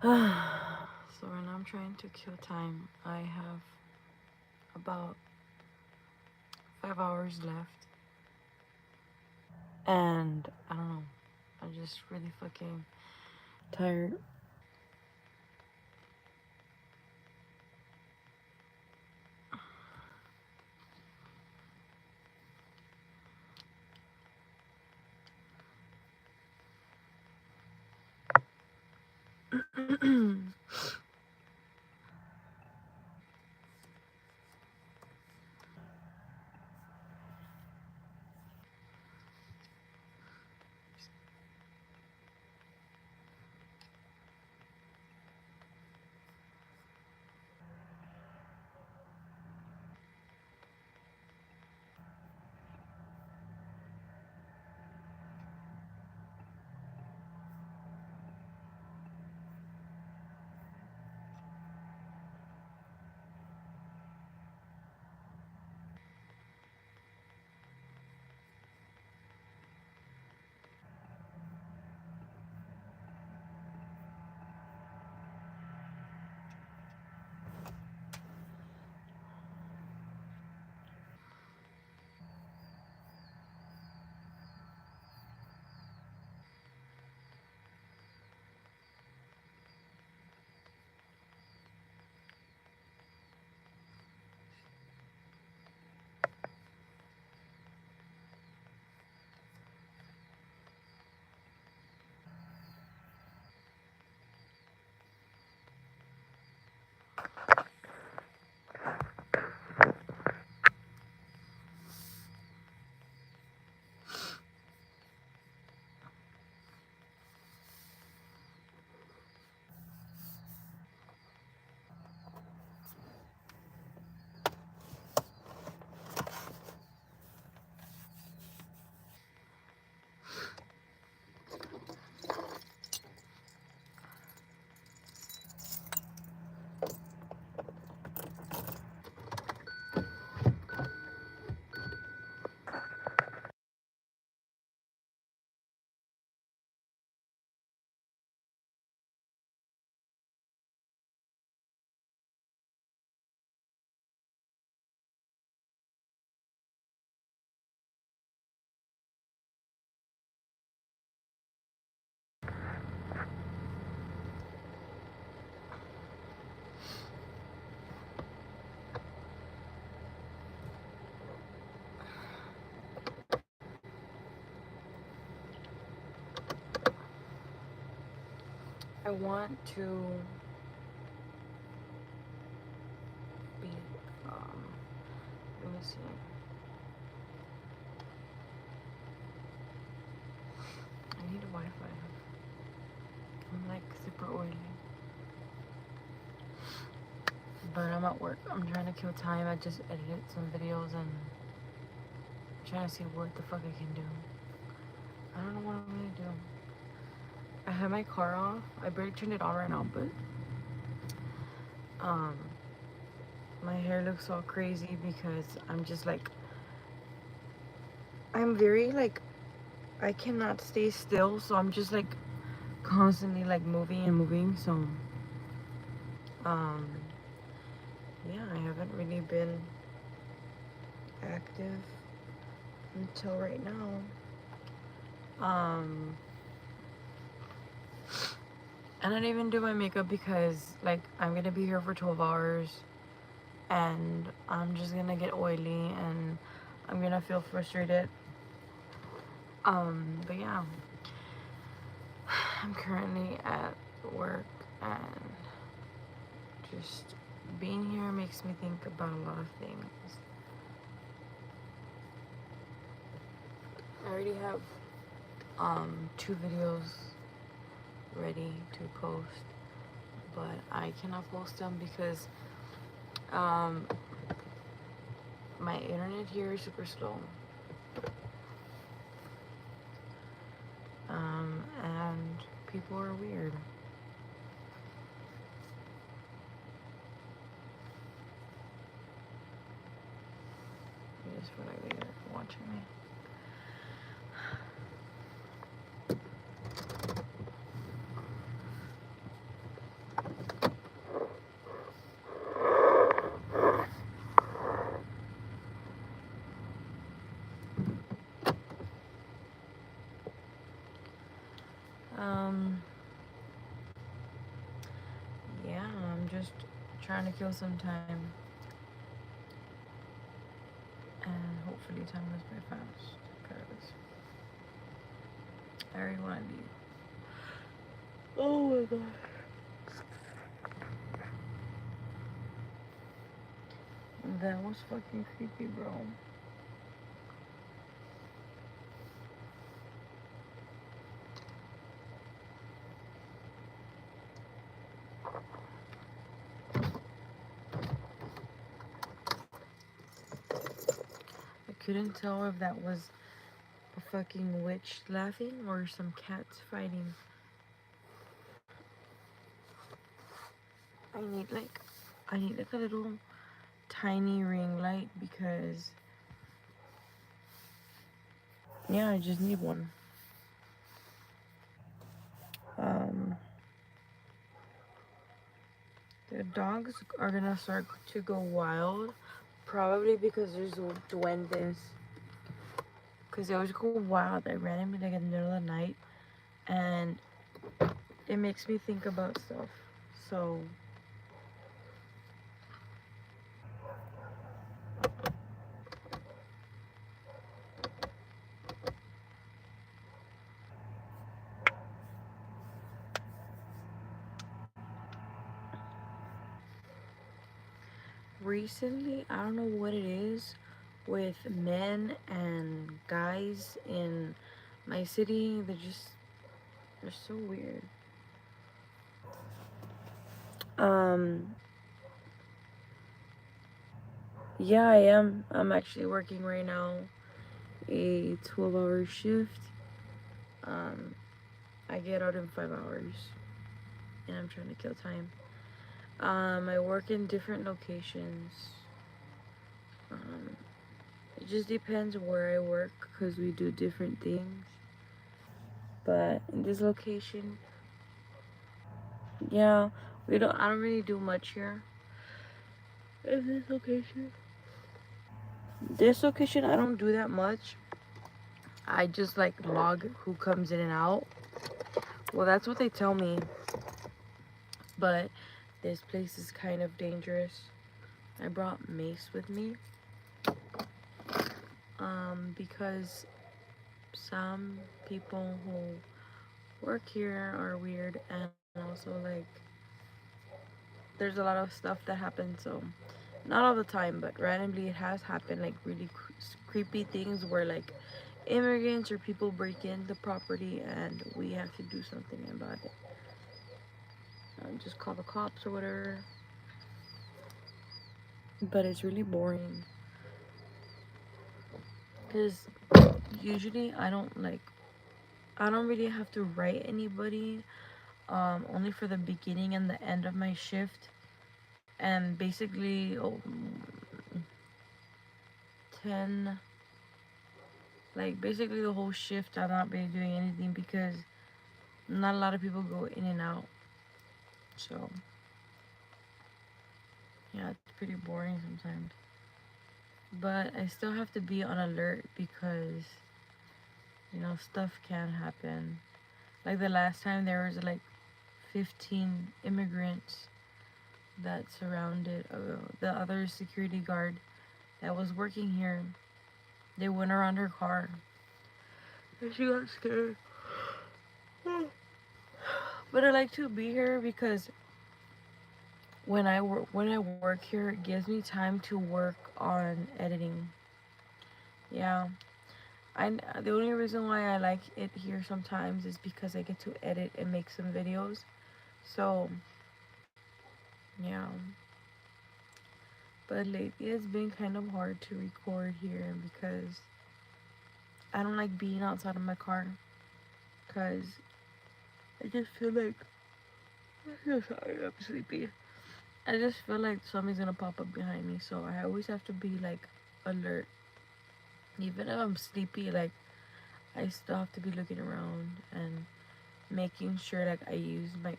So right now I'm trying to kill time. I have about 5 hours left. And I don't know. I'm just really fucking tired. I want to be, um, let me see. I need a Wi-Fi. I'm like super oily. But I'm at work. I'm trying to kill time. I just edited some videos and trying to see what the fuck I can do. I don't know what I'm gonna do. I have my car off. I barely turned it on right now, but um my hair looks all crazy because I'm just like, I'm very like, I cannot stay still, so I'm just like constantly like moving and moving. So um yeah, I haven't really been active until right now. And I didn't even do my makeup because like I'm gonna be here for 12 hours and I'm just gonna get oily and I'm gonna feel frustrated. But yeah, I'm currently at work and just being here makes me think about a lot of things. I already have 2 videos ready to post, but I cannot post them because um, my internet here is super slow. And people are weird. I just feel like they're watching me. trying to kill some time. And hopefully time goes by fast. Because I already want to leave. Oh my god. That was fucking creepy, bro. I couldn't tell if that was a fucking witch laughing or some cats fighting. I need like a little tiny ring light because yeah, I just need one. Um the dogs are gonna start to go wild, probably because there's duendes. Because they always go wild. I randomly like in the middle of the night, and it makes me think about stuff. So recently, I don't know what it is with men and guys in my city. They're so weird. Um, yeah, I am. I'm actually working right now a 12-hour shift. Um, I get out in 5 hours, and I'm trying to kill time. I work in different locations. Um, it just depends where I work because we do different things. But in this location, yeah, I don't really do much here. In this location. This location, I don't do that much. I just like log who comes in and out. Well, that's what they tell me. But this place is kind of dangerous. I brought mace with me. Because some people who work here are weird, and also like there's a lot of stuff that happens. So not all the time, but randomly it has happened, like really creepy things where like immigrants or people break into property and we have to do something about it. Just call the cops or whatever. But it's really boring because usually I don't really have to write anybody, only for the beginning and the end of my shift. And basically 10, like basically the whole shift I'm not really doing anything because not a lot of people go in and out. So yeah, it's pretty boring sometimes. But I still have to be on alert because stuff can happen. Like the last time there was like 15 immigrants that surrounded the other security guard that was working here. They went around her car and she got scared. But I like to be here because when I work here, it gives me time to work on editing. Yeah, the only reason why I like it here sometimes is because I get to edit and make some videos. So yeah, but lately it's been kind of hard to record here because I don't like being outside of my car because I just feel like I'm so sorry, I'm sleepy. I just feel like something's gonna pop up behind me, so I always have to be like alert. Even if I'm sleepy, like I still have to be looking around and making sure like I use my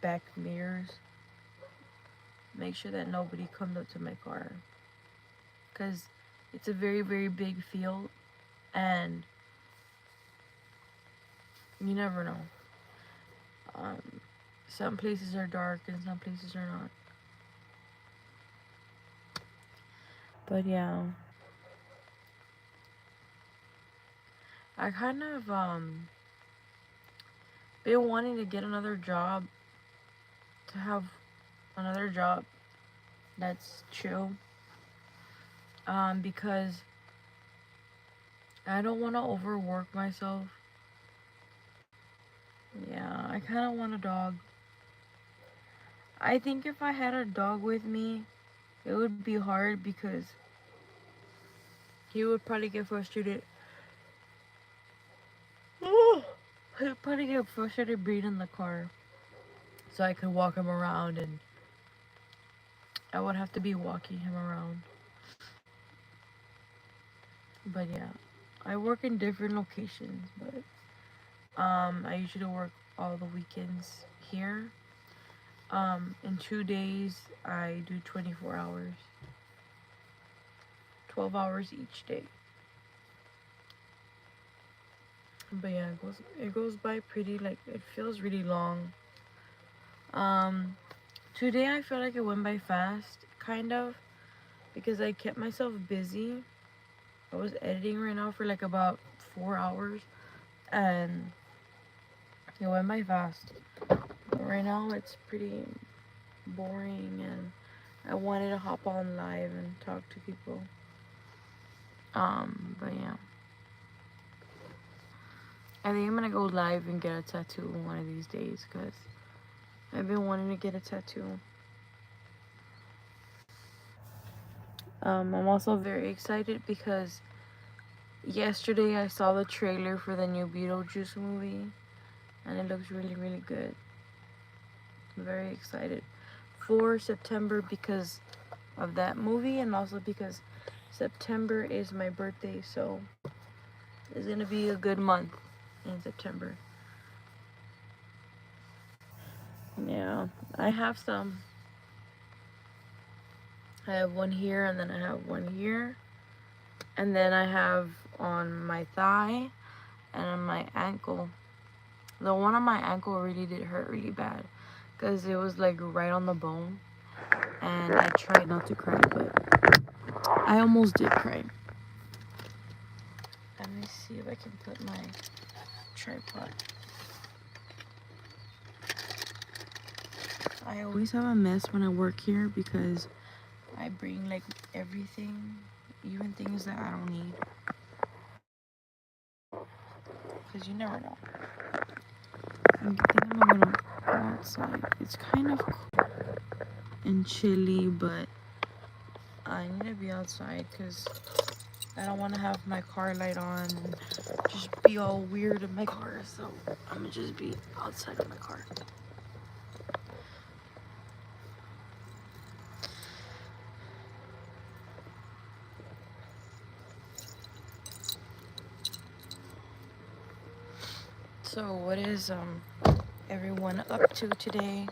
back mirrors. Make sure that nobody comes up to my car. Cause it's a very, very big field and you never know. Um, some places are dark and some places are not. But yeah, I kind of been wanting to get another job, to have another job that's chill, because I don't want to overwork myself. Yeah, I kind of want a dog. I think if I had a dog with me, it would be hard because he would probably get frustrated. He'd probably get frustrated being in the car. So I could walk him around, and I would have to be walking him around. But yeah, I work in different locations, but I usually work all the weekends here. In 2 days, I do 24 hours, 12 hours each day. But yeah, it goes by pretty, like, it feels really long. Today I feel like it went by fast, kind of, because I kept myself busy. I was editing right now for like about 4 hours, and it went by fast. But right now it's pretty boring, and I wanted to hop on live and talk to people. But yeah, I think I'm gonna go live and get a tattoo one of these days, because I've been wanting to get a tattoo. I'm also very excited because yesterday I saw the trailer for the new Beetlejuice movie, and it looks really, really good. I'm very excited for September because of that movie, and also because September is my birthday, so it's gonna be a good month in September. Yeah, I have some. I have one here, and then I have one here, and then I have on my thigh and on my ankle. The one on my ankle really did hurt really bad because it was like right on the bone, and I tried not to cry, but I almost did cry. Let me see if I can put my tripod. I always have a mess when I work here because I bring like everything, even things that I don't need. Because you never know. I think I'm gonna go outside. It's kind of cool and chilly, but I need to be outside because I don't want to have my car light on and just be all weird in my car. So I'm gonna just be outside of my car. So what is everyone up to today?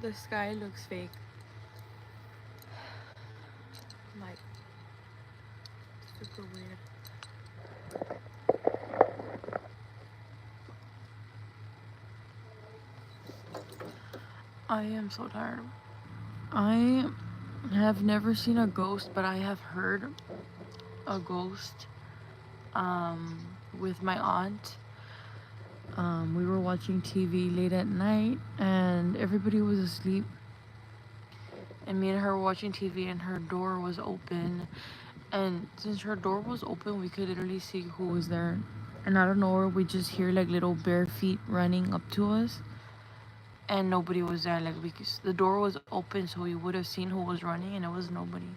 The sky looks fake. Like, super weird. I am so tired. I have never seen a ghost, but I have heard a ghost with my aunt. We were watching TV late at night, and everybody was asleep. And me and her were watching TV, and her door was open. And since her door was open, we could literally see who was there. And out of nowhere, we just hear like little bare feet running up to us. And nobody was there. Like, the door was open, so we would have seen who was running, and it was nobody.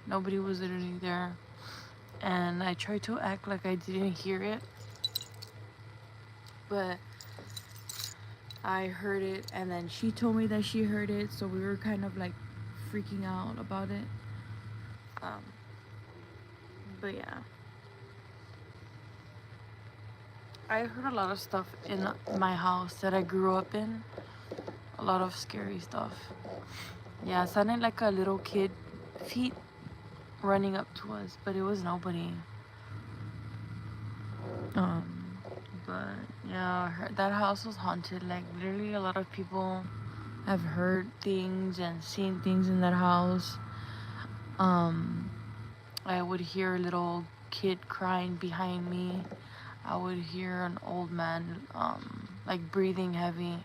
Nobody was literally there. And I tried to act like I didn't hear it, but I heard it, and then she told me that she heard it, so we were kind of like freaking out about it. But yeah, I heard a lot of stuff in my house that I grew up in. A lot of scary stuff. Yeah, it sounded like a little kid feet running up to us, but it was nobody. Um, but yeah, that house was haunted. Like literally, a lot of people have heard things and seen things in that house. Um, I would hear a little kid crying behind me. I would hear an old man, like breathing heavy.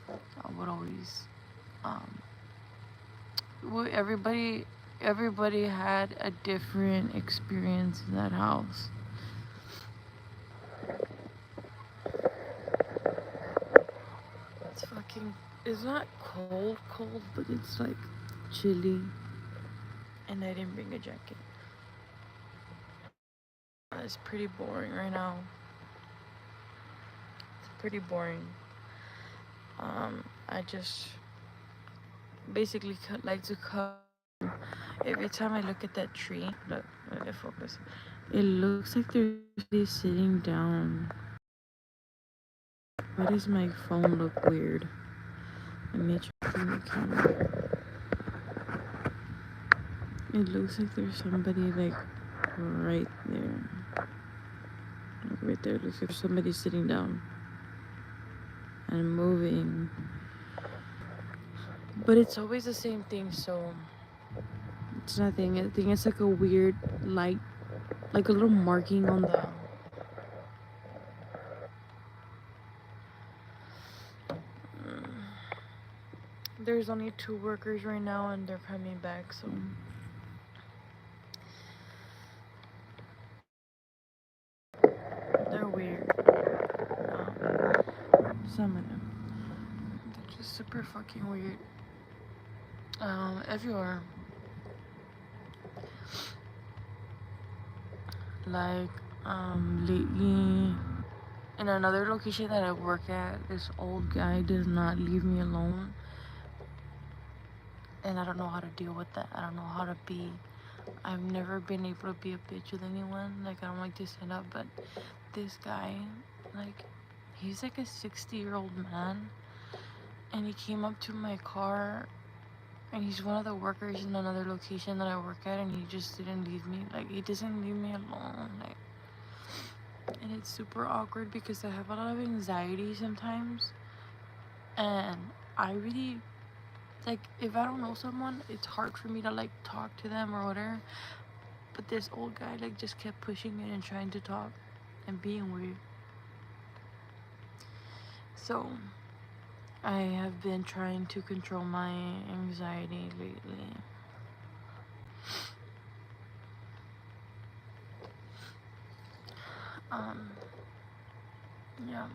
I would always, um, everybody had a different experience in that house. It's not cold, but it's like chilly. And I didn't bring a jacket. It's pretty boring right now. It's pretty boring. I just basically like to come. Every time I look at that tree, look, let it focus. It looks like there's somebody sitting down. Why does my phone look weird? Let me try to the camera. It looks like there's somebody like right there. Like right there. It looks like somebody sitting down and moving. But it's always the same thing, so it's nothing. I think it's like a weird light, like a little marking on the. There's only 2 workers right now, and they're coming back, so. They're weird. Some of them. They're just super fucking weird. Everywhere. Like, lately, in another location that I work at, this old guy does not leave me alone. And I don't know how to deal with that. I don't know how to be. I've never been able to be a bitch with anyone. Like, I don't like to stand up, but this guy, like, he's like a 60-year-old man. And he came up to my car, and he's one of the workers in another location that I work at, and he just didn't leave me. Like, he doesn't leave me alone. Like, and it's super awkward because I have a lot of anxiety sometimes. And I really, like, if I don't know someone, it's hard for me to, like, talk to them or whatever. But this old guy, like, just kept pushing me and trying to talk and being weird. So, I have been trying to control my anxiety lately. Yeah.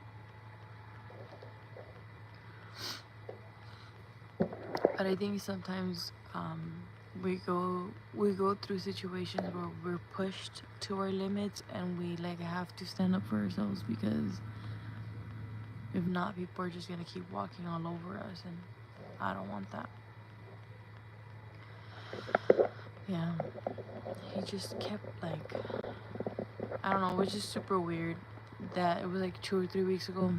But I think sometimes, we go through situations where we're pushed to our limits, and we like have to stand up for ourselves, because if not, people are just gonna keep walking all over us, and I don't want that. Yeah, he just kept like, I don't know, it was just super weird that it was like 2 or 3 weeks ago,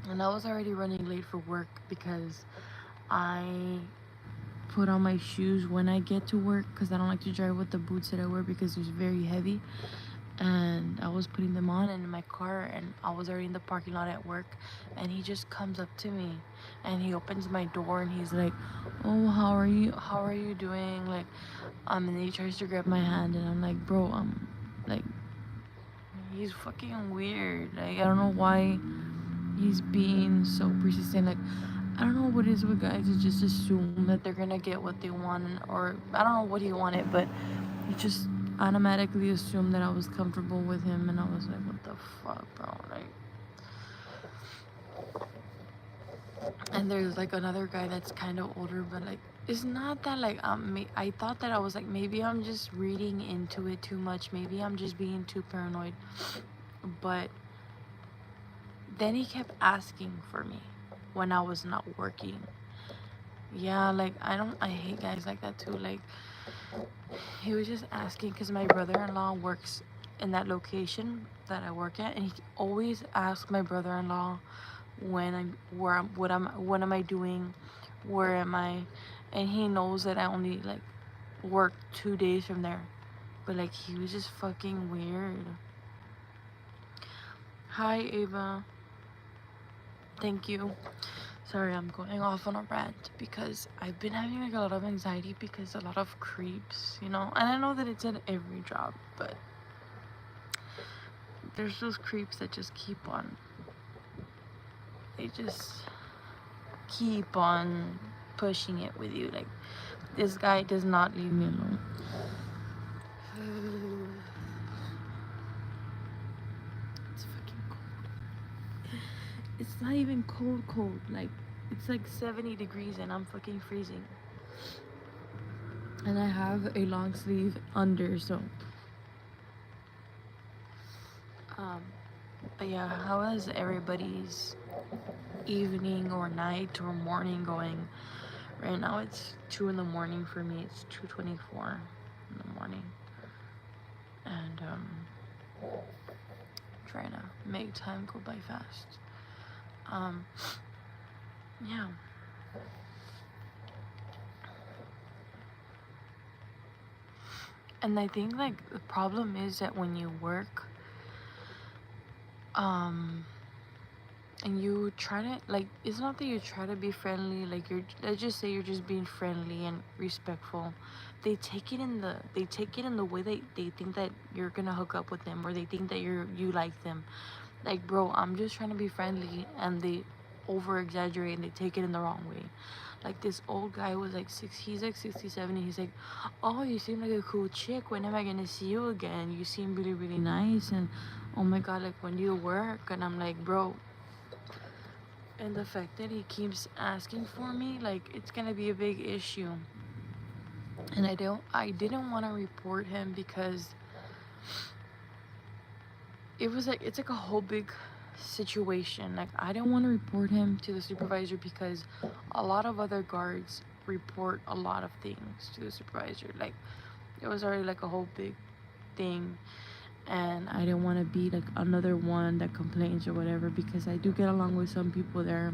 and I was already running late for work because I put on my shoes when I get to work, because I don't like to drive with the boots that I wear because it's very heavy. And I was putting them on in my car, and I was already in the parking lot at work, and he just comes up to me and he opens my door, and he's like, "Oh, how are you doing?" Like, and then he tries to grab my hand, and I'm like, "Bro, like, he's fucking weird. Like, I don't know why he's being so persistent. Like, I don't know what it is with guys who just assume that they're gonna get what they want, or I don't know what he wanted, but he just automatically assumed that I was comfortable with him, and I was like, what the fuck, bro? Like, and there's like another guy that's kind of older, but like, it's not that like I thought that I was like, maybe I'm just reading into it too much, maybe I'm just being too paranoid, but then he kept asking for me when I was not working. Yeah, like, I hate guys like that too. Like, he was just asking because my brother-in-law works in that location that I work at, and he always asks my brother-in-law what am I doing, where am I, and he knows that I only like work 2 days from there, but like he was just fucking weird. Hi Ava, thank you. Sorry, I'm going off on a rant because I've been having like a lot of anxiety because a lot of creeps, you know, and I know that it's at every job, but there's those creeps that just they just keep on pushing it with you. Like, this guy does not leave me alone. It's fucking cold. It's not even cold. Like, it's like 70 degrees and I'm fucking freezing. And I have a long sleeve under, so. But yeah, how is everybody's evening or night or morning going? Right now it's 2 in the morning for me. It's 2:24 in the morning. And trying to make time go by fast. Yeah. And I think like the problem is that when you work, and you try to, like, it's not that you try to be friendly, like, let's just say you're just being friendly and respectful. They take it in the way they think that you're gonna hook up with them, or they think that you like them. Like, bro, I'm just trying to be friendly, and they over exaggerate and they take it in the wrong way. Like, this old guy was like he's like 67, and he's like, oh, you seem like a cool chick, when am I gonna see you again? You seem really, really nice, and oh my god, like, when do you work? And I'm like, bro. And the fact that he keeps asking for me, like, it's gonna be a big issue. And I didn't want to report him because it's like a whole big situation. Like, I didn't want to report him to the supervisor because a lot of other guards report a lot of things to the supervisor. Like, it was already like a whole big thing, and I didn't want to be like another one that complains or whatever, because I do get along with some people there.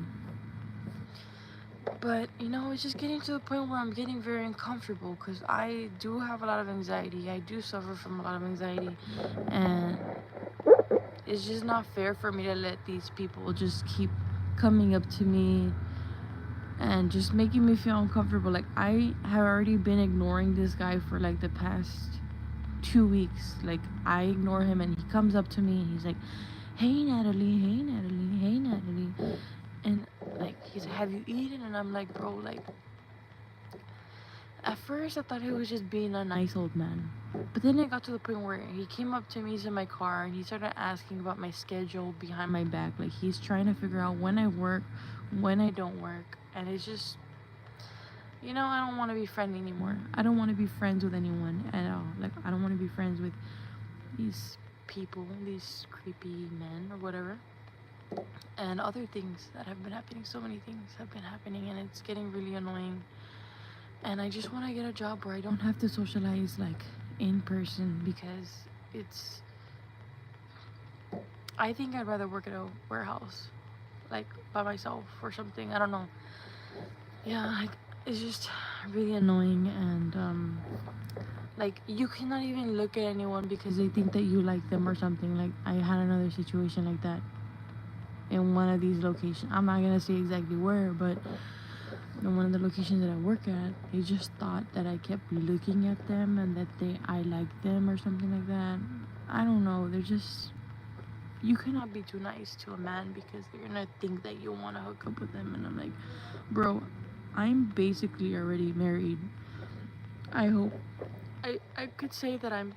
But, you know, it's just getting to the point where I'm getting very uncomfortable because I do have a lot of anxiety. I do suffer from a lot of anxiety. And it's just not fair for me to let these people just keep coming up to me and just making me feel uncomfortable. Like, I have already been ignoring this guy for like the past 2 weeks. Like, I ignore him and he comes up to me and he's like, hey Natalie, hey Natalie, hey Natalie. And like, he's like, have you eaten? And I'm like, bro, like, at first I thought he was just being a nice old man, but then it got to the point where he came up to me, he's in my car, and he started asking about my schedule behind my back. Like, he's trying to figure out when I work, when I don't work. And it's just, you know, I don't want to be friendly anymore. I don't want to be friends with anyone at all. Like, I don't want to be friends with these people, these creepy men or whatever. And other things that have been happening. So many things have been happening, and it's getting really annoying. And I just want to get a job where I don't have to socialize like in person, because I think I'd rather work at a warehouse, like by myself or something. I don't know. Yeah, like, it's just really annoying. And like, you cannot even look at anyone because they think that you like them or something. Like, I had another situation like that in one of these locations. I'm not gonna say exactly where, but in one of the locations that I work at, they just thought that I kept looking at them and that I liked them or something like that. I don't know. They're just, you cannot be too nice to a man because they're gonna think that you want to hook up with them. And I'm like, bro, I'm basically already married. I hope I could say that I'm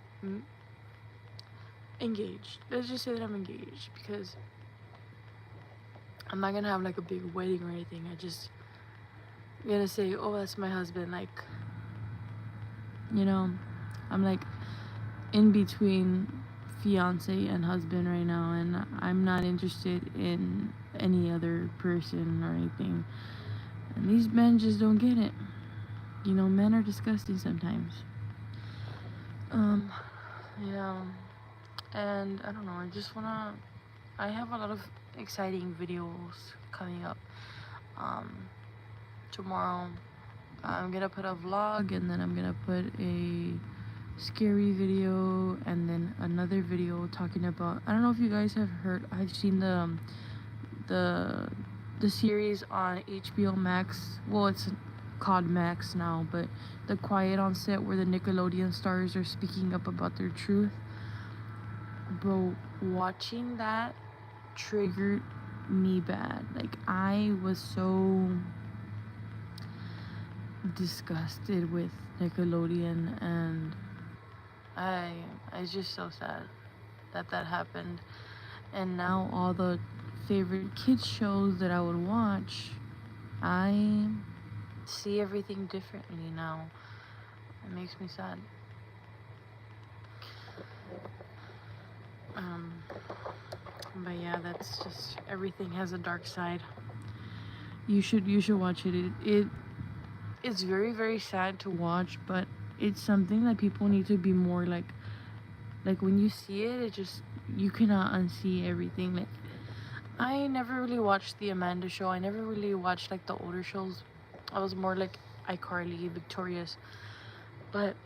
engaged. Let's just say that I'm engaged, because I'm not gonna have like a big wedding or anything. I'm gonna say, oh, that's my husband. Like, you know, I'm like in between fiance and husband right now, and I'm not interested in any other person or anything. And these men just don't get it. You know, men are disgusting sometimes. Yeah. And I don't know, I just wanna, I have a lot of exciting videos coming up. Tomorrow I'm gonna put a vlog, and then I'm gonna put a scary video, and then another video talking about, I don't know if you guys have heard, I've seen the the series on HBO Max. Well, it's called Max now, but The Quiet on Set, where the Nickelodeon stars are speaking up about their truth. Bro, watching that triggered me bad. Like, I was so disgusted with Nickelodeon, and I it's just so sad that that happened. And now all the favorite kids shows that I would watch, I see everything differently now. It makes me sad. Um, but yeah, that's just, everything has a dark side. You should watch it. It's very, very sad to watch, but it's something that people need to be more like when you see it, it just, you cannot unsee everything. Like, I never really watched the Amanda Show. I never really watched like the older shows. I was more like iCarly, Victorious. But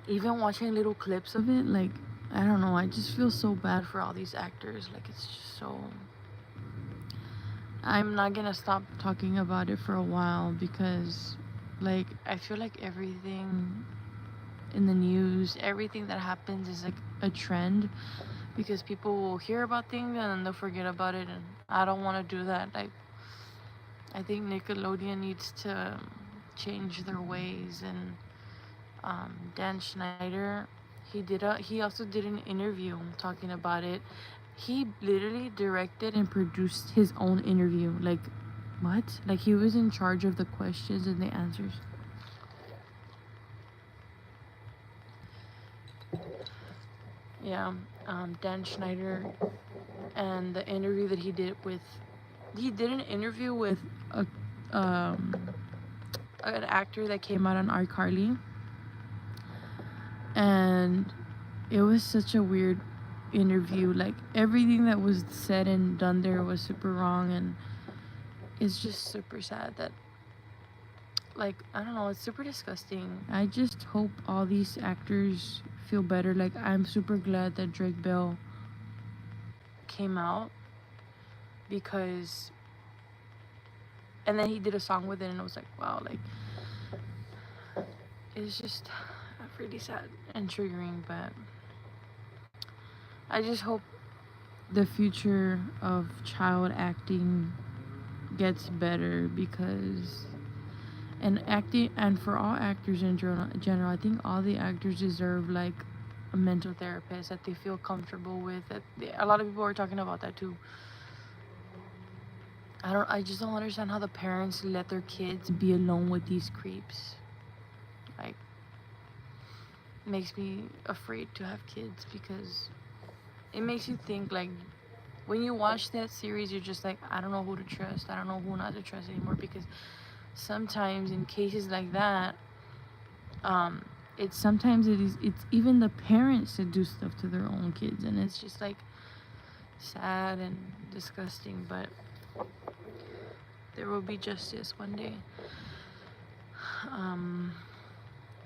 even watching little clips of it, like, I don't know, I just feel so bad for all these actors. Like, it's just so, I'm not gonna stop talking about it for a while, because like, I feel like everything in the news, everything that happens is like a trend, because people will hear about things and then they'll forget about it, and I don't want to do that. Like, I think Nickelodeon needs to change their ways. And Dan Schneider, he also did an interview talking about it. He literally directed and produced his own interview. Like, what? Like, he was in charge of the questions and the answers. Yeah, Dan Schneider, and the interview that he did an interview with an actor that came out on iCarly, and it was such a weird interview. Like, everything that was said and done there was super wrong, and it's just super sad that, like, I don't know, it's super disgusting. I just hope all these actors feel better. Like, I'm super glad that Drake Bell came out, because, and then he did a song with it, and it was like, wow, like, it's just really sad and triggering. But I just hope the future of child acting gets better, because, and acting, and for all actors in general, I think all the actors deserve like a mental therapist that they feel comfortable with. A lot of people are talking about that too. I just don't understand how the parents let their kids be alone with these creeps. Like, it makes me afraid to have kids, because it makes you think, like, when you watch that series, you're just like, I don't know who to trust. I don't know who not to trust anymore, because sometimes in cases like that, it's even the parents that do stuff to their own kids, and it's just like sad and disgusting. But there will be justice one day.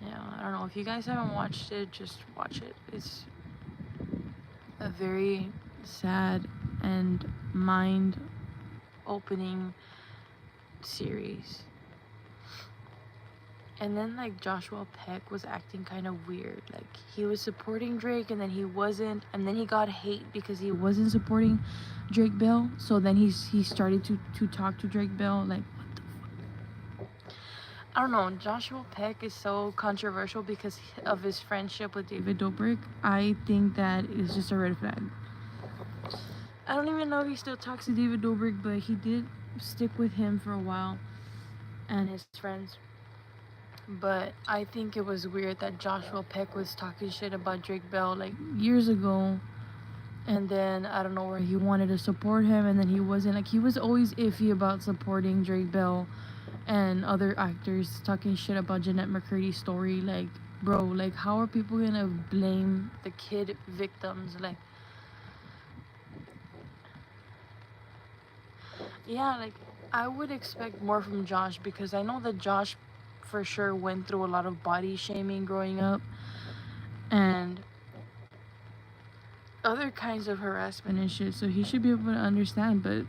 Yeah, I don't know, if you guys haven't watched it, just watch it. It's a very sad and mind opening series. And then, like, Joshua Peck was acting kind of weird. Like, he was supporting Drake, and then he wasn't, and then he got hate because he wasn't supporting Drake Bell. So then he started to talk to Drake Bell. Like, what the fuck? I don't know. Joshua Peck is so controversial because of his friendship with David Dobrik. I think that is just a red flag. I don't even know if he still talks to David Dobrik, but he did stick with him for a while and his friends. But I think it was weird that Joshua Peck was talking shit about Drake Bell like years ago, and then I don't know where he wanted to support him, and then he wasn't. Like, he was always iffy about supporting Drake Bell and other actors, talking shit about Jeanette McCurdy's story. Like, Bro, like, how are people gonna blame the kid victims? Like, yeah, like, I would expect more from Josh, because I know that Josh for sure went through a lot of body shaming growing up and other kinds of harassment and shit, so he should be able to understand. But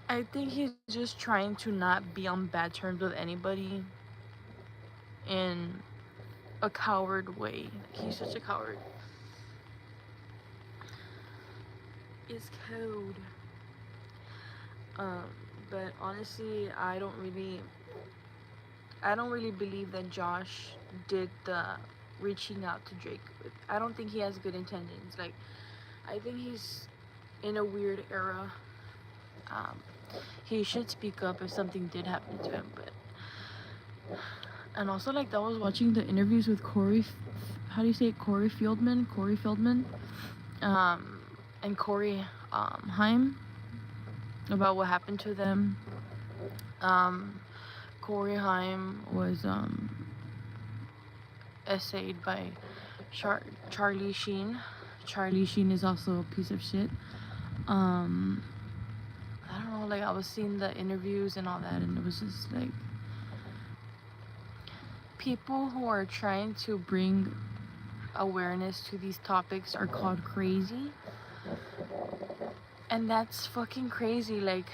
I think he's just trying to not be on bad terms with anybody in a coward way. He's such a coward. It's cold. Um, but honestly, I don't really believe that Josh did the reaching out to Drake. I don't think he has good intentions. Like, I think he's in a weird era. Um, he should speak up if something did happen to him. But and also, like, I was watching the interviews with Corey. How do you say it? Corey Feldman. Corey Feldman. And Corey Haim, about what happened to them. Corey Haim was essayed by Charlie Sheen. Charlie Sheen is also a piece of shit. I don't know, like, I was seeing the interviews and all that, and it was just like, people who are trying to bring awareness to these topics are called crazy. And that's fucking crazy. Like,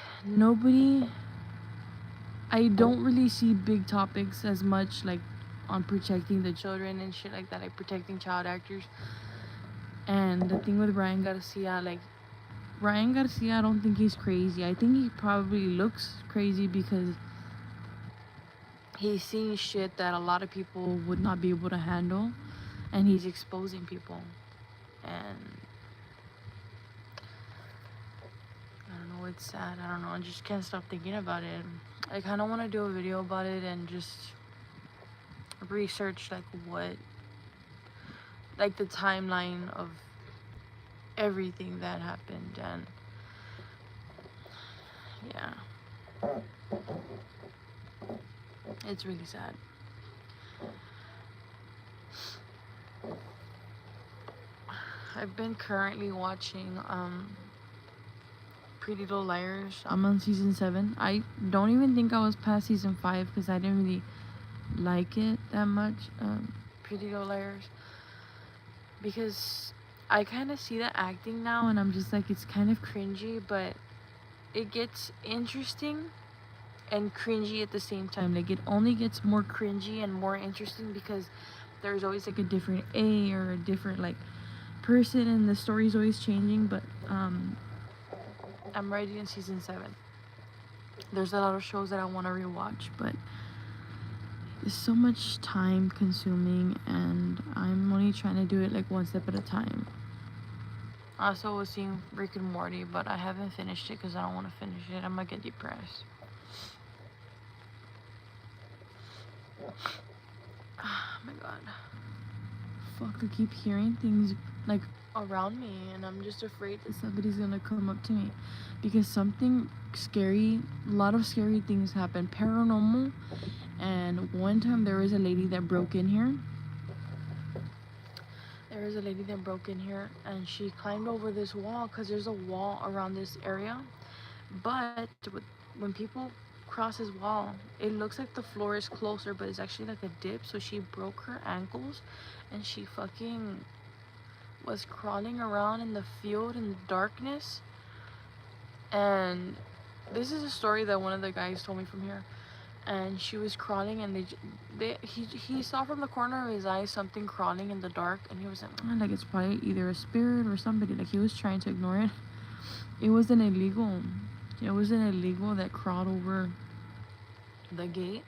I don't really see big topics as much, like, on protecting the children and shit like that, like protecting child actors. And the thing with Ryan Garcia, like, Ryan Garcia, I don't think he's crazy. I think he probably looks crazy because he's seeing shit that a lot of people would not be able to handle, and he's exposing people. And I don't know, it's sad. I don't know, I just can't stop thinking about it. I kind of want to do a video about it and just research, like, the timeline of everything that happened. And yeah, it's really sad. I've been currently watching Pretty Little Liars. I'm on season 7. I don't even think I was past season 5 because I didn't really like it that much. Pretty Little Liars, because I kind of see the acting now and I'm just like, it's kind of cringy, but it gets interesting and cringy at the same time. Like, it only gets more cringy and more interesting because there's always like a different A or a different, like, person, and the story's always changing. But I'm already in season 7. There's a lot of shows that I want to rewatch, but it's so much time consuming, and I'm only trying to do it like one step at a time. I also was seeing Rick and Morty, but I haven't finished it because I don't want to finish it. I might get depressed. Oh my god. Fuck, I keep hearing things, like, around me, and I'm just afraid that somebody's gonna come up to me because something scary, a lot of scary things happen, paranormal. And one time there was a lady that broke in here. And she climbed over this wall because there's a wall around this area. But when people cross this wall, it looks like the floor is closer, but it's actually like a dip. So she broke her ankles, and she fucking was crawling around in the field in the darkness. And this is a story that one of the guys told me from here. And she was crawling, and he saw from the corner of his eye something crawling in the dark, and he was like, "Oh, like, it's probably either a spirit or somebody." Like, he was trying to ignore it. It was an illegal that crawled over the gate,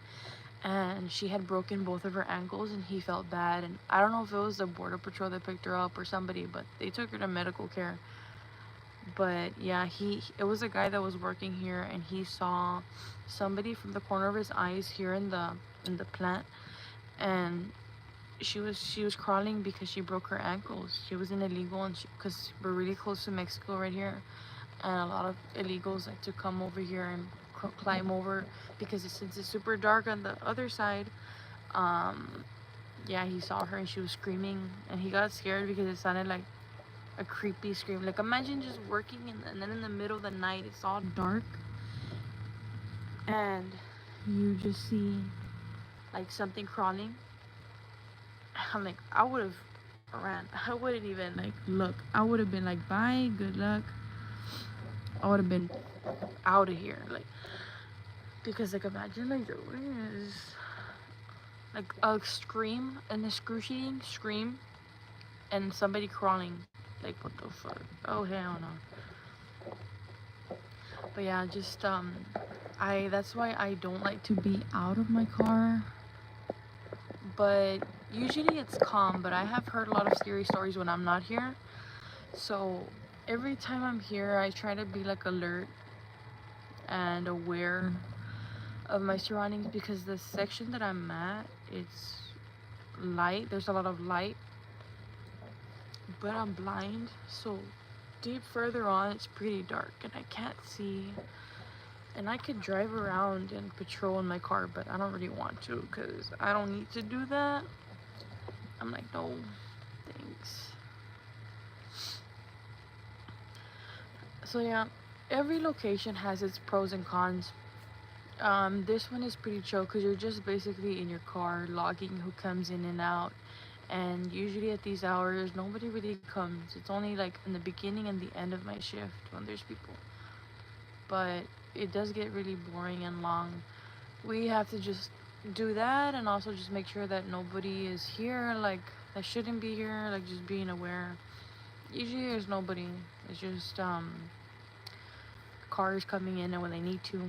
and she had broken both of her ankles, and he felt bad. And I don't know if it was the border patrol that picked her up or somebody, but they took her to medical care. But yeah, it was a guy that was working here, and he saw somebody from the corner of his eyes here in the plant. And she was crawling because she broke her ankles. She was an illegal, and because we're really close to Mexico right here, and a lot of illegals like to come over here and climb over, because since it's super dark on the other side, Yeah, he saw her and she was screaming, and he got scared because it sounded like a creepy scream. Like, imagine just working and then in the middle of the night it's all dark and you just see like something crawling. I'm like, I would have ran. I wouldn't even like look. I would have been like, bye, good luck. I would have been out of here. Like, because like imagine like there was like a scream, an excruciating scream, and somebody crawling. Like, what the fuck? Oh hell no. But yeah, just that's why I don't like to be out of my car. But usually it's calm, but I have heard a lot of scary stories when I'm not here. So every time I'm here, I try to be like alert and aware of my surroundings, because the section that I'm at, it's light. There's a lot of light, but I'm blind. So deep further on, it's pretty dark and I can't see. And I could drive around and patrol in my car, but I don't really want to because I don't need to do that. I'm like, no, thanks. So yeah, every location has its pros and cons. This one is pretty chill because you're just basically in your car logging who comes in and out. And usually at these hours, nobody really comes. It's only like in the beginning and the end of my shift when there's people. But it does get really boring and long. We have to just do that and also just make sure that nobody is here, like, that shouldn't be here, like, just being aware. Usually there's nobody. It's just, cars coming in and when they need to.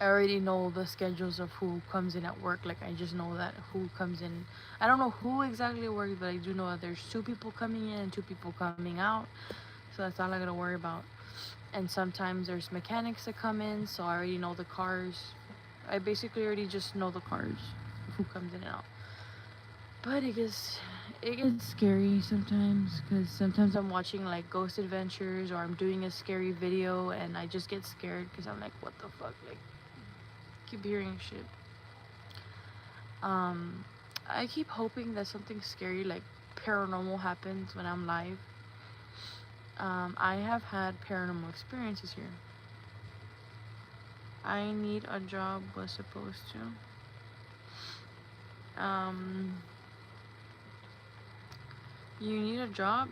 I already know the schedules of who comes in at work. Like, I just know that who comes in. I don't know who exactly works, but I do know that there's 2 people coming in and 2 people coming out. So that's all I gotta worry about. And sometimes there's mechanics that come in, so I already know the cars. I basically already just know the cars of who comes in and out. But it gets scary sometimes, because sometimes I'm watching like Ghost Adventures or I'm doing a scary video and I just get scared because I'm like, what the fuck, like, keep hearing shit. I keep hoping that something scary like paranormal happens when I'm live. I have had paranormal experiences here. I Need a Job was supposed to. You need a job?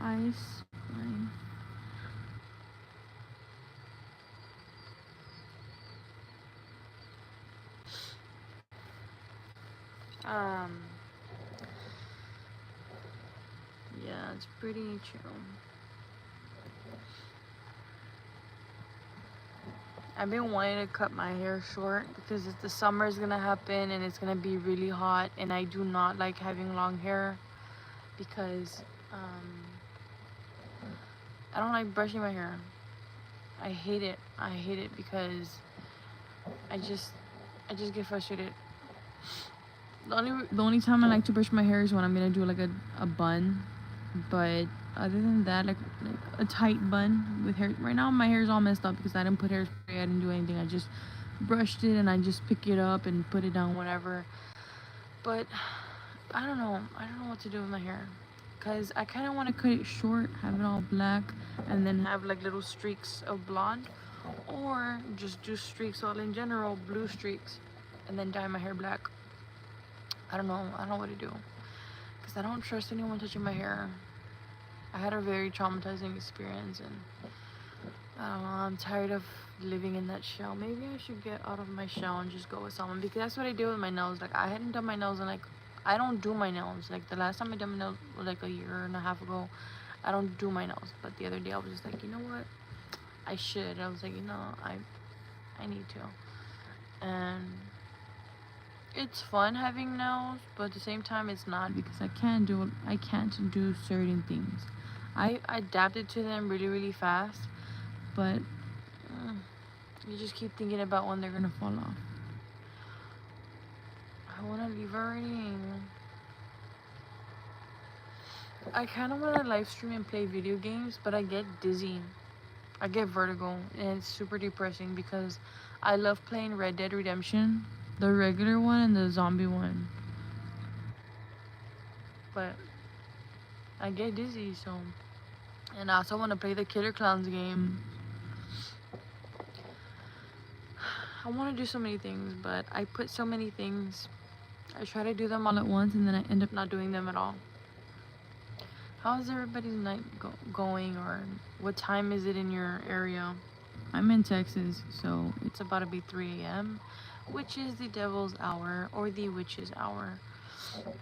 Ice line. Yeah, it's pretty chill. I've been wanting to cut my hair short because the summer is gonna happen and it's gonna be really hot, and I do not like having long hair because I don't like brushing my hair. I hate it. I hate it because I just get frustrated. The only time I like to brush my hair is when I'm gonna do like a bun, but other than that, like a tight bun with hair. Right now my hair is all messed up because I didn't put hairspray. I didn't do anything. I just brushed it and I just pick it up and put it down, whatever. But I don't know what to do with my hair, because I kind of want to cut it short, have it all black, and then have like little streaks of blonde, or just do streaks all in general, blue streaks, and then dye my hair black. I don't know what to do, because I don't trust anyone touching my hair. I had a very traumatizing experience, and I don't know, I'm tired of living in that shell. Maybe I should get out of my shell and just go with someone, because that's what I do with my nails. Like, I hadn't done my nails in like, I don't do my nails. Like, the last time I did my nails was like a year and a half ago. I don't do my nails, but the other day I was just like, you know what, I should. I was like, you know, I need to. And it's fun having nails, but at the same time it's not, because I can't do certain things. I adapted to them really, really fast, but you just keep thinking about when they're gonna fall off. I wanna leave already. I kind of want to live stream and play video games, but I get dizzy. I get vertigo, and it's super depressing because I love playing Red Dead Redemption, the regular one and the zombie one. But I get dizzy, so. And I also want to play the Killer Clowns game. I want to do so many things, but I put so many things. I try to do them all at once, and then I end up not doing them at all. How's everybody's night going, or what time is it in your area? I'm in Texas, so it's about to be 3 a.m., which is the devil's hour, or the witch's hour.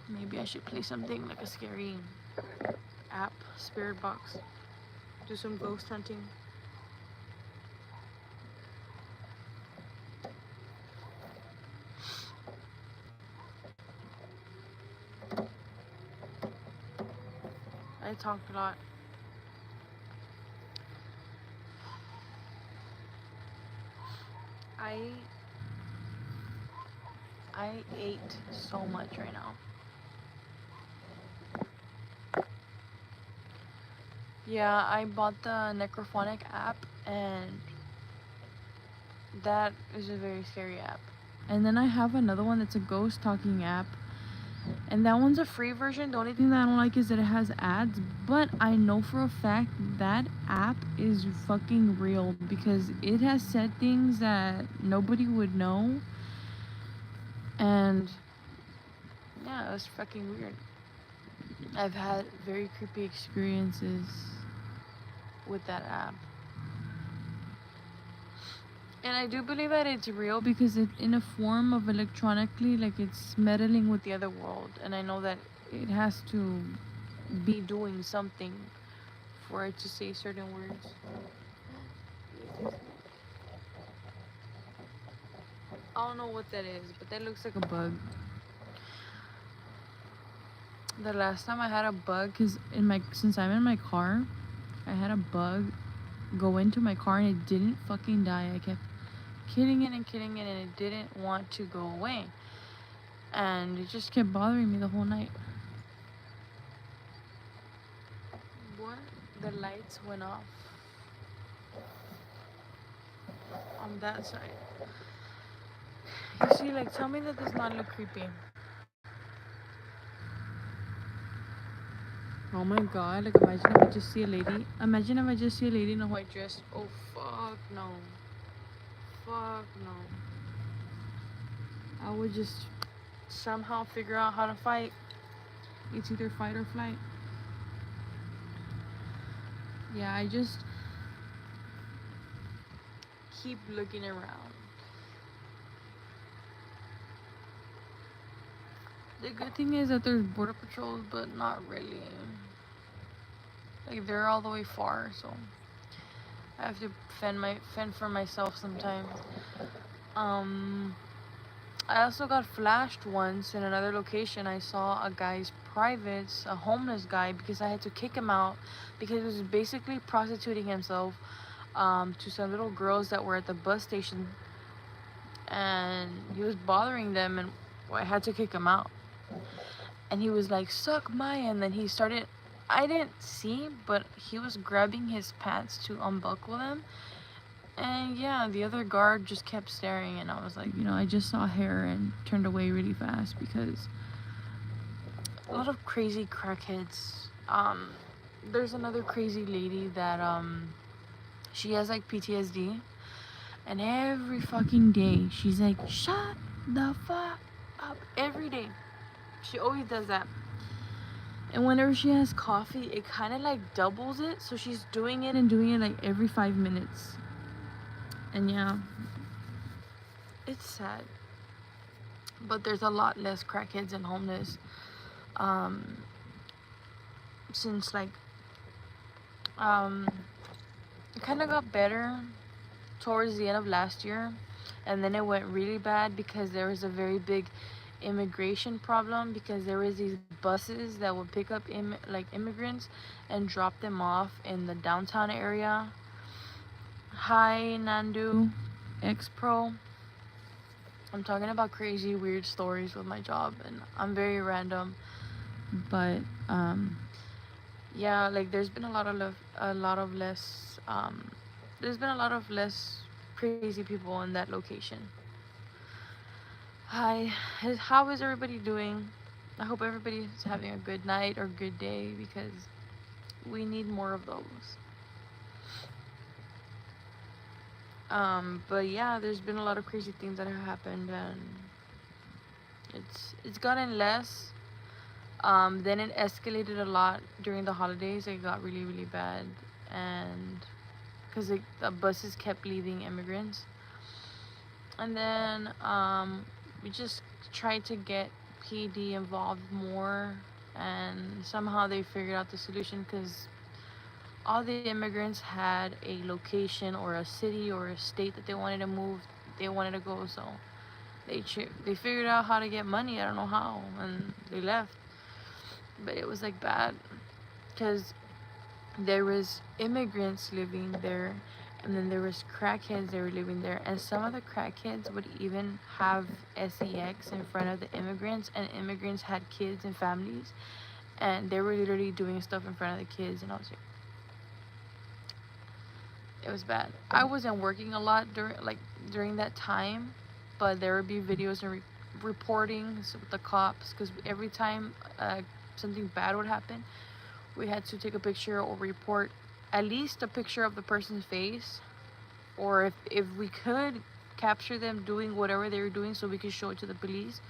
Maybe I should play something like a scary app, spirit box. Do some ghost hunting. I talked a lot. I ate so much right now. Yeah, I bought the Necrophonic app, and that is a very scary app. And then I have another one that's a ghost talking app, and that one's a free version. The only thing that I don't like is that it has ads, but I know for a fact that app is fucking real because it has said things that nobody would know. And yeah, it was fucking weird. I've had very creepy experiences with that app. And I do believe that it's real because it's in a form of electronically, like it's meddling with the other world. And I know that it has to be doing something for it to say certain words. I don't know what that is, but that looks like a bug. The last time I had a bug, cause since I'm in my car, I had a bug go into my car and it didn't fucking die. I kept killing it and it didn't want to go away. And it just kept bothering me the whole night. What? The lights went off on that side. You see, like, tell me that does not look creepy. Oh my god, like, imagine if I just see a lady. Imagine if I just see a lady in a white dress. Oh, fuck no. Fuck no. I would just somehow figure out how to fight. It's either fight or flight. Yeah, I just keep looking around. The good thing is that there's border patrols, but not really. Like, they're all the way far, so I have to fend for myself sometimes. I also got flashed once in another location. I saw a guy's privates, a homeless guy, because I had to kick him out because he was basically prostituting himself to some little girls that were at the bus station, and he was bothering them, and I had to kick him out. And he was like, "Suck my," and then he started. I didn't see, but he was grabbing his pants to unbuckle them. And yeah, the other guard just kept staring, and I was like, I just saw hair and turned away really fast because a lot of crazy crackheads. There's another crazy lady that she has like PTSD, and every fucking day she's like, "Shut the fuck up," every day. She always does that. And whenever she has coffee, it kind of like doubles it, so she's doing it like every 5 minutes. And yeah, it's sad. But there's a lot less crackheads and homeless since like it kind of got better towards the end of last year, and then it went really bad because there was a very big immigration problem because there was these buses that would pick up immigrants and drop them off in the downtown area. Hi Nandu X Pro. I'm talking about crazy weird stories with my job, and I'm very random, but yeah, like a lot of less there's been a lot of less crazy people in that location. Hi, how is everybody doing? I hope everybody's having a good night or good day, because we need more of those. But yeah, there's been a lot of crazy things that have happened, and it's gotten less. Then it escalated a lot during the holidays. It got really, really bad, and because the buses kept leaving immigrants. And then we just tried to get PD involved more, and somehow they figured out the solution, because all the immigrants had a location or a city or a state that they wanted to move, they wanted to go. So they figured out how to get money. I don't know how, and they left. But it was like bad, because there was immigrants living there, and then there was crackheads that were living there, and some of the crackheads would even have sex in front of the immigrants, and immigrants had kids and families, and they were literally doing stuff in front of the kids. And I was like, it was bad. I wasn't working a lot during that time, but there would be videos and reportings with the cops, because every time something bad would happen, we had to take a picture or report at least a picture of the person's face, or if we could capture them doing whatever they were doing, so we could show it to the police,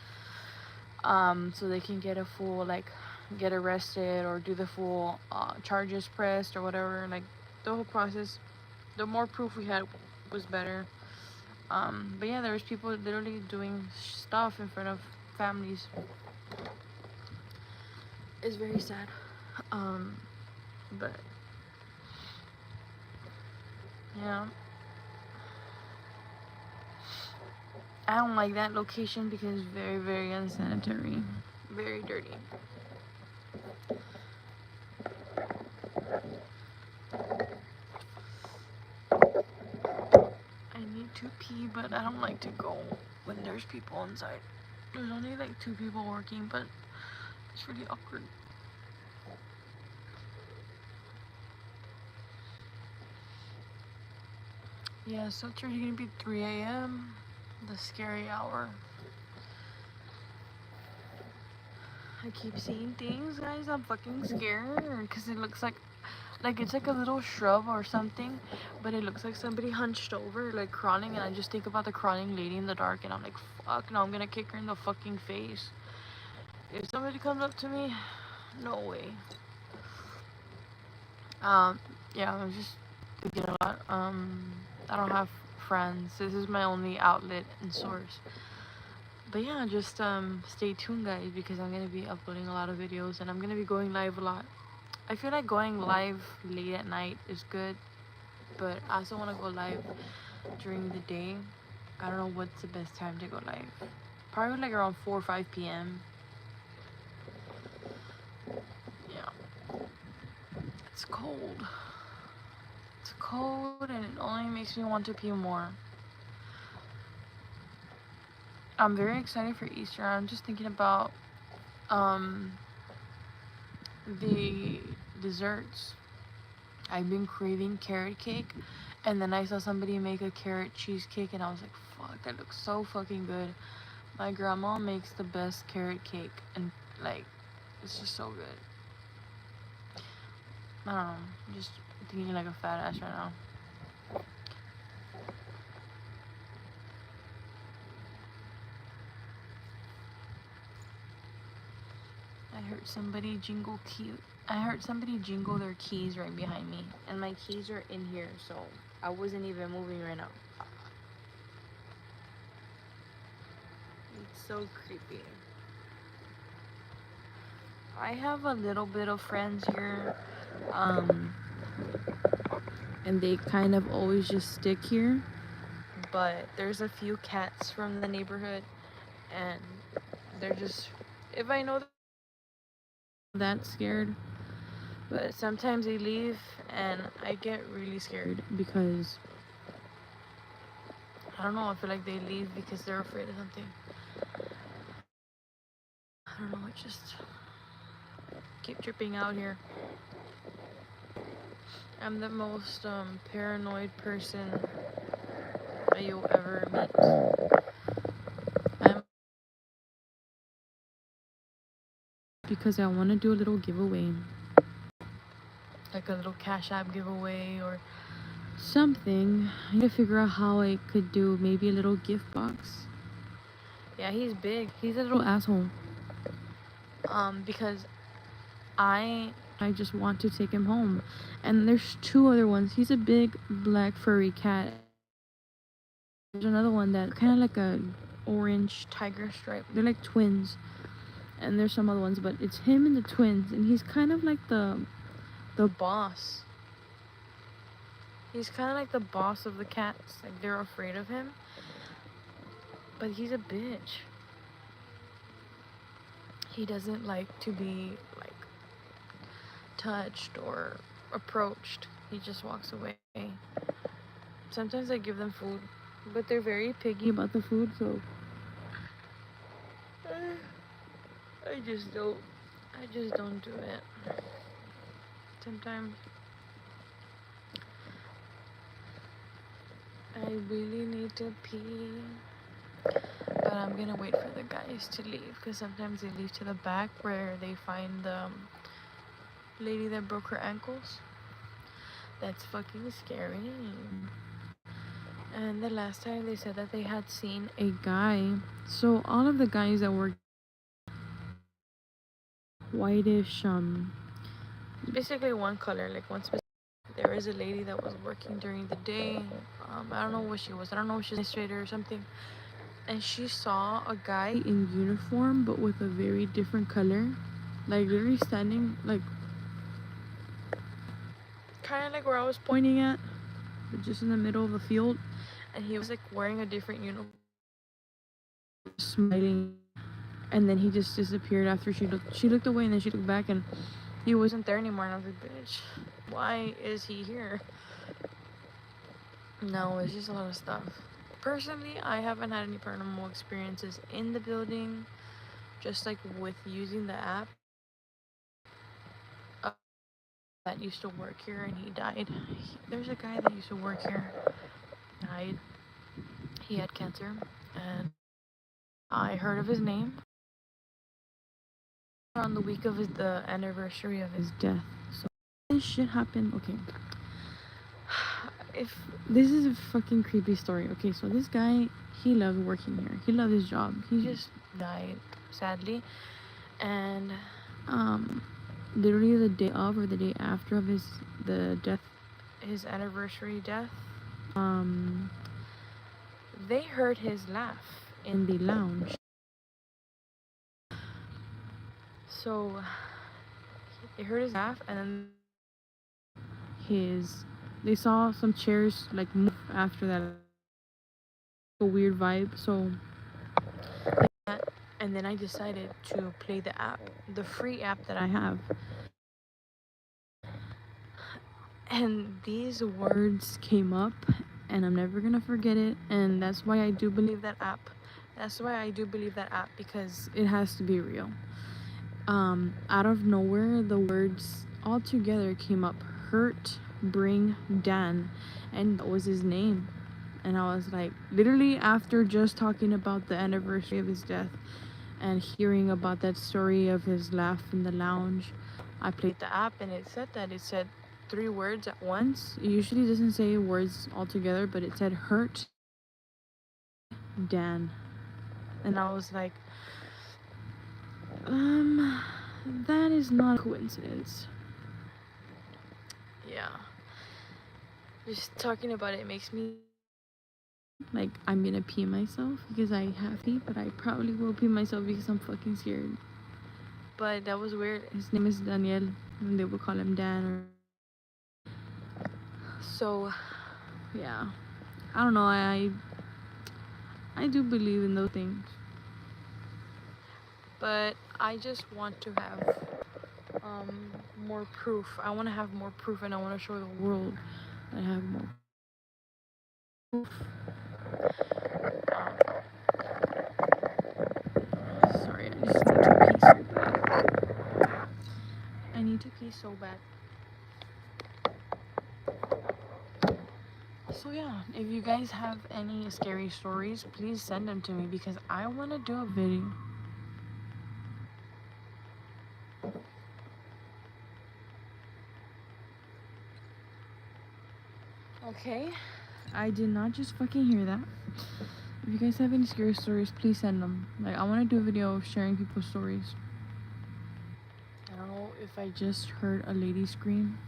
so they can get a full, like, get arrested or do the full charges pressed or whatever, like the whole process. The more proof we had was better. But yeah, there was people literally doing stuff in front of families. It's very sad. But yeah, I don't like that location because it's very, very unsanitary, very dirty. I need to pee, but I don't like to go when there's people inside. There's only like 2 people working, but it's really awkward. Yeah, so it's already gonna be 3 a.m. The scary hour. I keep seeing things, guys. I'm fucking scared, because it looks like it's like a little shrub or something, but it looks like somebody hunched over, like crawling, and I just think about the crawling lady in the dark, and I'm like, fuck, no, I'm gonna kick her in the fucking face. If somebody comes up to me, no way. Yeah, I'm just thinking a lot. I don't have friends. This is my only outlet and source. But yeah, just stay tuned, guys, because I'm gonna be uploading a lot of videos, and I'm gonna be going live a lot. I feel like going live late at night is good, but I also want to go live during the day. I don't know what's the best time to go live. Probably like around 4 or 5 p.m. Yeah. It's cold. It's cold, and it only makes me want to pee more. I'm very excited for Easter. I'm just thinking about the desserts. I've been craving carrot cake, and then I saw somebody make a carrot cheesecake, and I was like, fuck, that looks so fucking good. My grandma makes the best carrot cake, and like, it's just so good. I don't know, I'm just thinking like a fat ass right now. I heard somebody jingle their keys right behind me, and my keys are in here, so I wasn't even moving right now. It's so creepy. I have a little bit of friends here, and they kind of always just stick here, but there's a few cats from the neighborhood, and they're just, if I know that scared, but sometimes they leave, and I get really scared because I don't know, I feel like they leave because they're afraid of something. I don't know, it just keep tripping out here. I'm the most paranoid person that you'll ever meet. I'm because I want to do a little giveaway, like a little Cash App giveaway or something. I need to figure out how I could do maybe a little gift box. Yeah, he's big. He's a little asshole. Because I just want to take him home. And there's two other ones. He's a big black furry cat. There's another one that kind of like a orange tiger stripe. They're like twins. And there's some other ones, but it's him and the twins, and he's kind of like the boss. He's kind of like the boss of the cats. Like, they're afraid of him. But he's a bitch. He doesn't like to be like touched or approached. He just walks away. Sometimes I give them food, but they're very picky about the food, so I just don't do it. Sometimes I really need to pee, but I'm gonna wait for the guys to leave, because sometimes they leave to the back where they find the lady that broke her ankles. That's fucking scary. And the last time they said that they had seen a guy. So all of the guys that were whitish, basically one color, like one specific. There is a lady that was working during the day. I don't know what she was. I don't know if she's an administrator or something. And she saw a guy in uniform, but with a very different color. Like, literally standing, like, kind of like where I was pointing at, but just in the middle of a field. And he was, like, wearing a different uniform, smiling. And then he just disappeared after she looked away, and then she looked back, and he wasn't there anymore. And I was like, bitch, why is he here? No, it's just a lot of stuff. Personally, I haven't had any paranormal experiences in the building, just like with using the app. That used to work here, and he died. There's a guy that used to work here, died. He had cancer, and I heard of his name on the week of the anniversary of his death. So this shit happened. Okay. If this is a fucking creepy story. Okay, so this guy, he loved working here. He loved his job. He just died, sadly. And literally the day of or the day after of his anniversary death, they heard his laugh in the lounge. So they heard his laugh, and then they saw some chairs like move after that. A weird vibe. So and then I decided to play the app, the free app that I have. And these words came up, and I'm never gonna forget it. And that's why I do believe that app. Because it has to be real. Out of nowhere, the words all together came up: hurt, bring, Dan. And that was his name. And I was like, literally after just talking about the anniversary of his death and hearing about that story of his laugh in the lounge, I played the app, and it said 3 words at once. It usually doesn't say words all together, but it said hurt, Dan. And I was like, that is not a coincidence. Yeah. Just talking about it makes me like I'm gonna pee myself, because I have to, but I probably will pee myself because I'm fucking scared. But that was weird. His name is Daniel, and they would call him Dan. So, yeah. I don't know. I do believe in those things. But I just want to have more proof. I want to have more proof, and I want to show the world that I have more proof. Sorry, I just need to pee so bad. I need to pee so bad. So yeah, if you guys have any scary stories, please send them to me because I want to do a video. Okay, I did not just fucking hear that. If you guys have any scary stories, please send them. Like, I want to do a video of sharing people's stories. I don't know if I just heard a lady scream.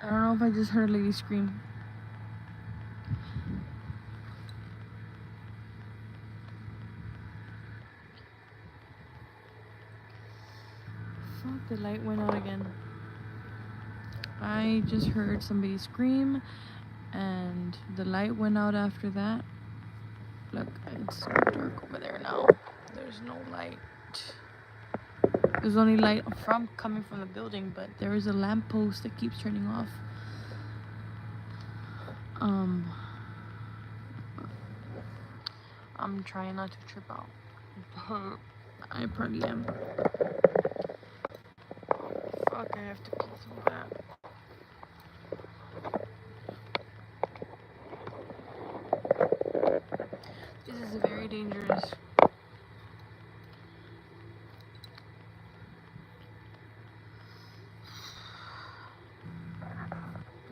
I don't know if I just heard a lady scream. Fuck, the light went out again. I just heard somebody scream and the light went out after that. Look, it's so dark over there now. There's no light. There's only light coming from the building, but there is a lamppost that keeps turning off. I'm trying not to trip out, but I probably am. Fuck, I have to close that. This is very dangerous.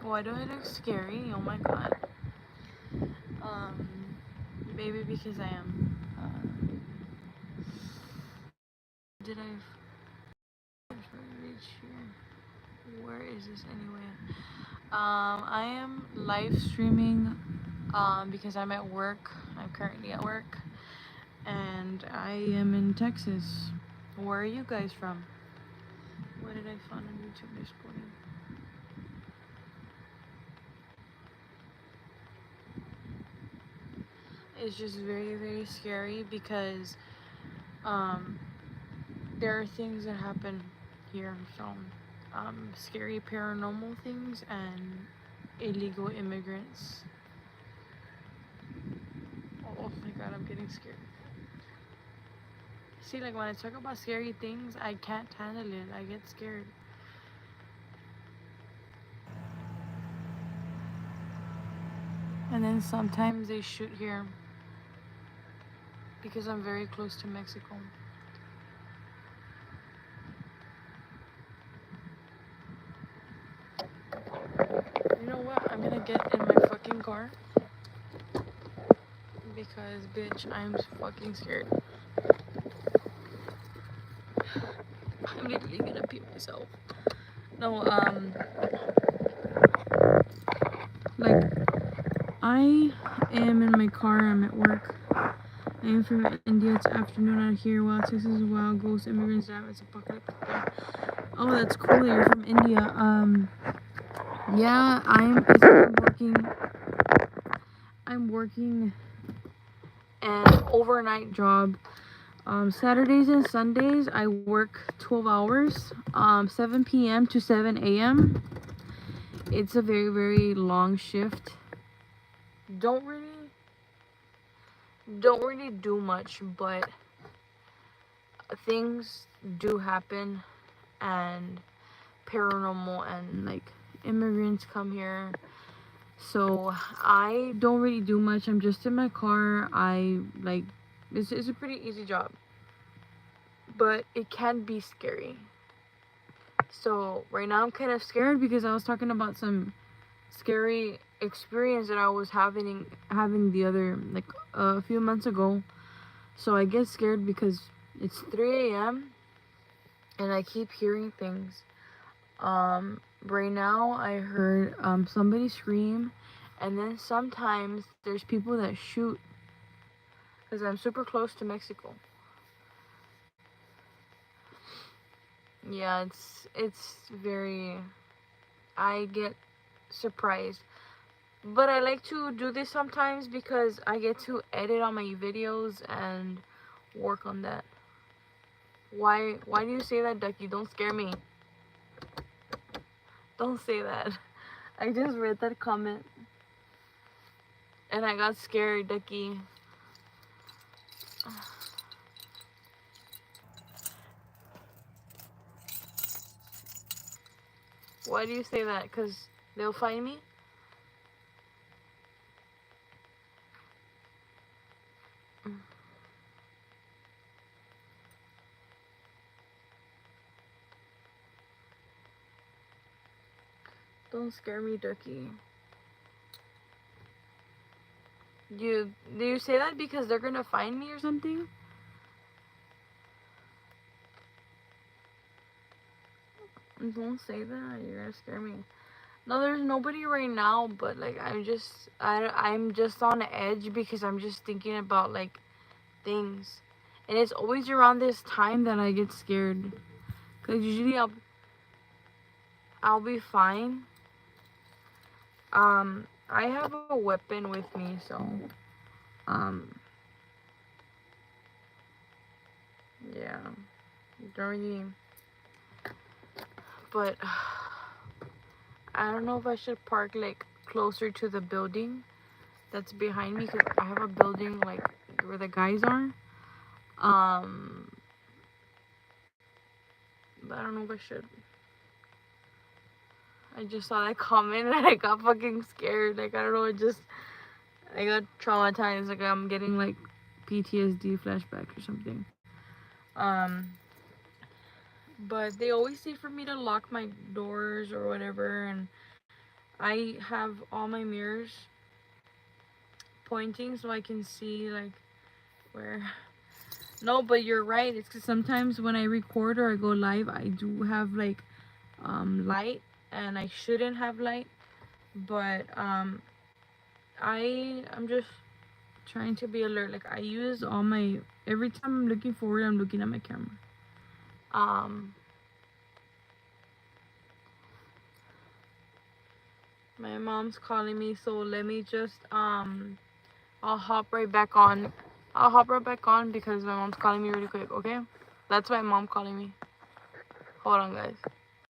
Why do I look scary? Oh my god. Maybe because I am. Did I reach here? Where is this anyway? I am live streaming because I'm at work. I'm currently at work and I am in Texas. Where are you guys from? What did I find on YouTube this morning? It's just very, very scary because there are things that happen here. So scary paranormal things and illegal immigrants. Oh my god, I'm getting scared. See, like when I talk about scary things, I can't handle it. I get scared. And then sometimes they shoot here because I'm very close to Mexico. You know what? I'm gonna get in my fucking car because, bitch, I'm fucking scared. I'm literally gonna pee myself. No, like, I am in my car. I'm at work. I am from India. It's afternoon out here. Wild Texas is wild. Ghost immigrants. Damn, it's apocalyptic. Oh, that's cool. You're from India. Yeah, I'm working an overnight job. Saturdays and Sundays I work 12 hours, 7 p.m. to 7 a.m. It's a very, very long shift. Don't really do much, but things do happen, and paranormal and like immigrants come here. So I don't really do much. I'm just in my car. It's a pretty easy job, but it can be scary. So right now I'm kind of scared because I was talking about some scary experience that I was having the other, like, a few months ago. So I get scared because it's 3 a.m. and I keep hearing things. Right now I heard somebody scream, and then sometimes there's people that shoot because I'm super close to Mexico. Yeah, it's very, I get surprised. But I like to do this sometimes because I get to edit on my videos and work on that. Why do you say that, Ducky? Don't scare me. Don't say that. I just read that comment and I got scared, Ducky. Why do you say that? Because they'll find me? Don't scare me, Ducky. Do you say that because they're gonna find me or something? Don't say that. You're gonna scare me. No, there's nobody right now, but like I'm just on the edge because I'm just thinking about like things, and it's always around this time that I get scared. Cause usually I'll be fine. I have a weapon with me, so yeah, don't really. But I don't know if I should park like closer to the building that's behind me, because I have a building like where the guys are. But I don't know if I should. I just saw that comment and I got fucking scared. Like, I don't know, I got traumatized. Like, I'm getting like PTSD flashback or something. But they always say for me to lock my doors or whatever, and I have all my mirrors pointing so I can see like where. No, but you're right. It's because sometimes when I record or I go live, I do have like light, and I shouldn't have light, but I'm just trying to be alert. Like, I use all my, every time I'm looking forward, I'm looking at my camera. My mom's calling me, so let me just I'll hop right back on. I'll hop right back on because my mom's calling me really quick. Okay, that's my mom calling me. Hold on, guys.